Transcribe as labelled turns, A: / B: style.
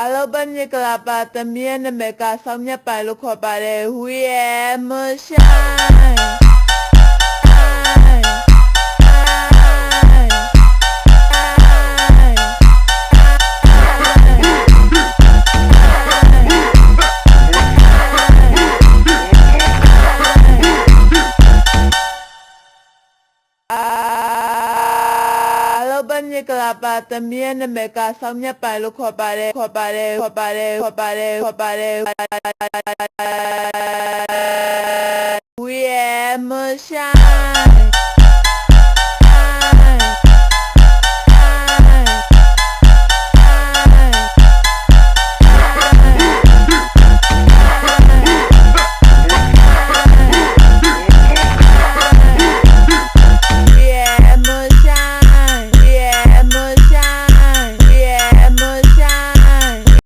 A: အားလုံးပဲမြင်ကြပါသမီးရဲ့နာမည်ကဆောင်းမြတ်ပိုင်လို့ခေါ်ပါတယ်ဟူရဲ့မဆိုင်ဘညကလာပါသမီးရဲ့နာမည်ကဆောင်းမြတ်ပိုင်လို့ခေါ်ပါတယ်ဟူရဲ့မဆိုင်